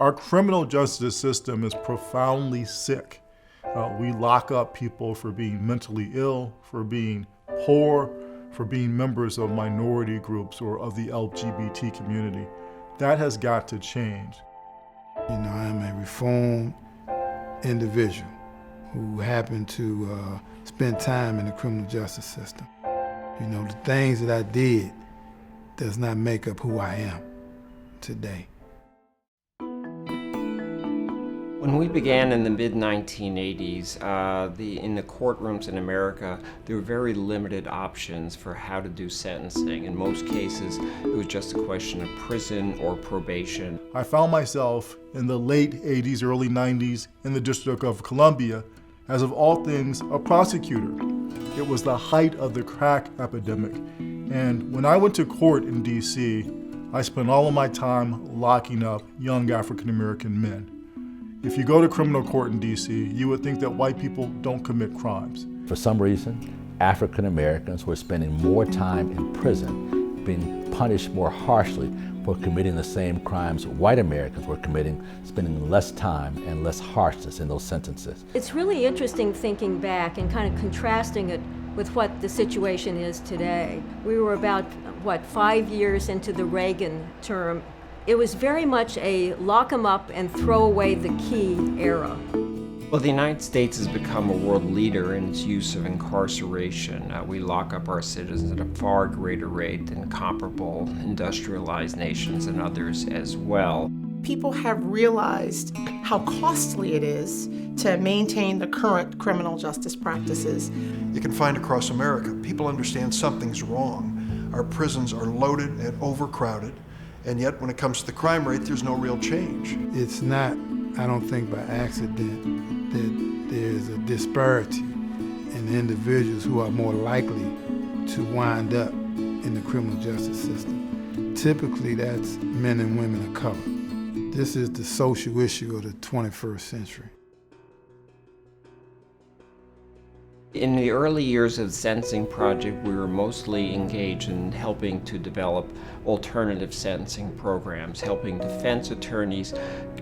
Our criminal justice system is profoundly sick. We lock up people for being mentally ill, for being poor, for being members of minority groups or of the LGBT community. That has got to change. You know, I'm a reformed individual who happened to spend time in the criminal justice system. You know, the things that I did does not make up who I am today. When we began in the mid-1980s, in the courtrooms in America, there were very limited options for how to do sentencing. In most cases, it was just a question of prison or probation. I found myself in the late 80s, early 90s in the District of Columbia as, of all things, a prosecutor. It was the height of the crack epidemic. And when I went to court in DC, I spent all of my time locking up young African-American men. If you go to criminal court in DC, you would think that white people don't commit crimes. For some reason, African Americans were spending more time in prison, being punished more harshly for committing the same crimes white Americans were committing, spending less time and less harshness in those sentences. It's really interesting thinking back and kind of contrasting it with what the situation is today. We were about, 5 years into the Reagan term. It was very much a lock 'em up and throw away the key era. Well, the United States has become a world leader in its use of incarceration. We lock up our citizens at a far greater rate than comparable industrialized nations and others as well. People have realized how costly it is to maintain the current criminal justice practices. You can find across America, people understand something's wrong. Our prisons are loaded and overcrowded. And yet, when it comes to the crime rate, there's no real change. It's not, I don't think by accident, that there's a disparity in the individuals who are more likely to wind up in the criminal justice system. Typically, that's men and women of color. This is the social issue of the 21st century. In the early years of the sentencing project, we were mostly engaged in helping to develop alternative sentencing programs, helping defense attorneys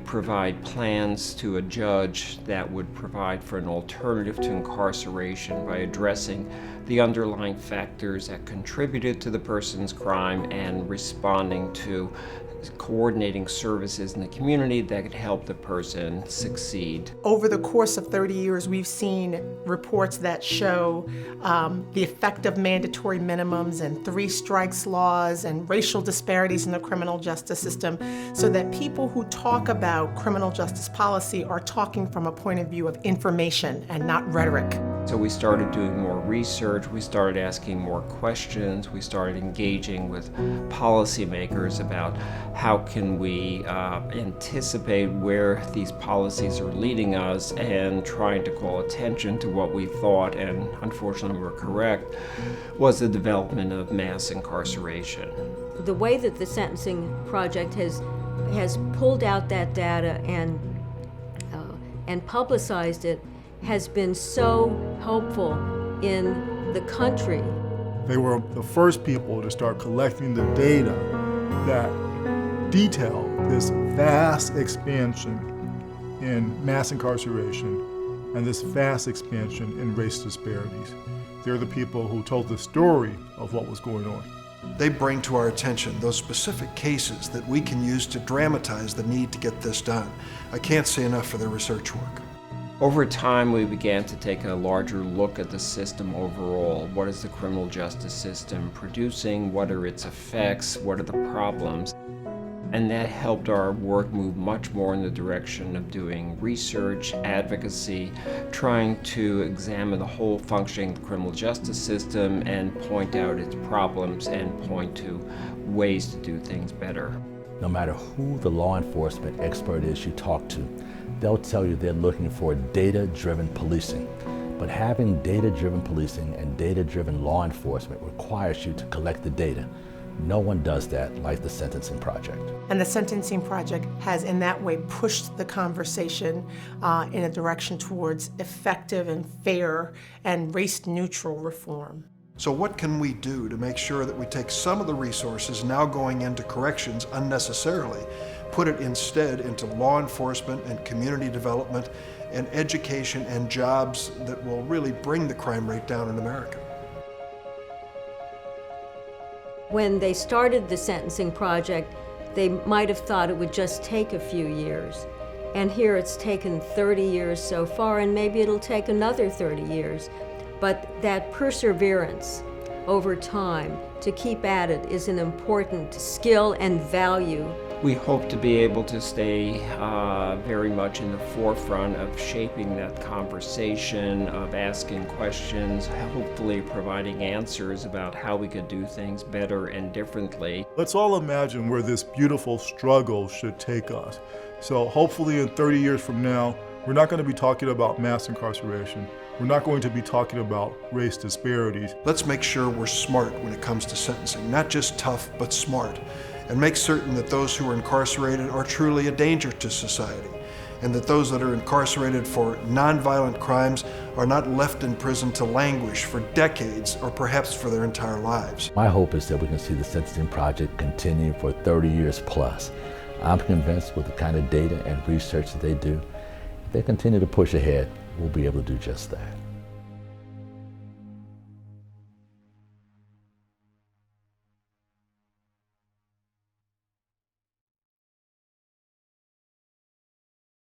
provide plans to a judge that would provide for an alternative to incarceration by addressing the underlying factors that contributed to the person's crime and responding to coordinating services in the community that could help the person succeed. Over the course of 30 years, we've seen reports that show the effect of mandatory minimums and 3 strikes laws and racial disparities in the criminal justice system, so that people who talk about criminal justice policy are talking from a point of view of information and not rhetoric. So we started doing more research, we started asking more questions, we started engaging with policymakers about how can we anticipate where these policies are leading us, and trying to call attention to what we thought, and unfortunately we're correct, was the development of mass incarceration. The way that the sentencing project has pulled out that data and publicized it has been so helpful in the country. They were the first people to start collecting the data that detail this vast expansion in mass incarceration and this vast expansion in race disparities. They're the people who told the story of what was going on. They bring to our attention those specific cases that we can use to dramatize the need to get this done. I can't say enough for their research work. Over time, we began to take a larger look at the system overall. What is the criminal justice system producing? What are its effects? What are the problems? And that helped our work move much more in the direction of doing research, advocacy, trying to examine the whole functioning of the criminal justice system and point out its problems and point to ways to do things better. No matter who the law enforcement expert is you talk to, they'll tell you they're looking for data-driven policing. But having data-driven policing and data-driven law enforcement requires you to collect the data. No one does that like the Sentencing Project. And the Sentencing Project has in that way pushed the conversation in a direction towards effective and fair and race-neutral reform. So what can we do to make sure that we take some of the resources now going into corrections unnecessarily, put it instead into law enforcement and community development and education and jobs that will really bring the crime rate down in America? When they started the sentencing project, they might have thought it would just take a few years. And here it's taken 30 years so far, and maybe it'll take another 30 years. But that perseverance over time to keep at it is an important skill and value. We hope to be able to stay very much in the forefront of shaping that conversation, of asking questions, hopefully providing answers about how we could do things better and differently. Let's all imagine where this beautiful struggle should take us. So hopefully in 30 years from now, we're not going to be talking about mass incarceration. We're not going to be talking about race disparities. Let's make sure we're smart when it comes to sentencing, not just tough, but smart, and make certain that those who are incarcerated are truly a danger to society, and that those that are incarcerated for nonviolent crimes are not left in prison to languish for decades or perhaps for their entire lives. My hope is that we can see the sentencing project continue for 30 years plus. I'm convinced with the kind of data and research that they do, if they continue to push ahead, we'll be able to do just that.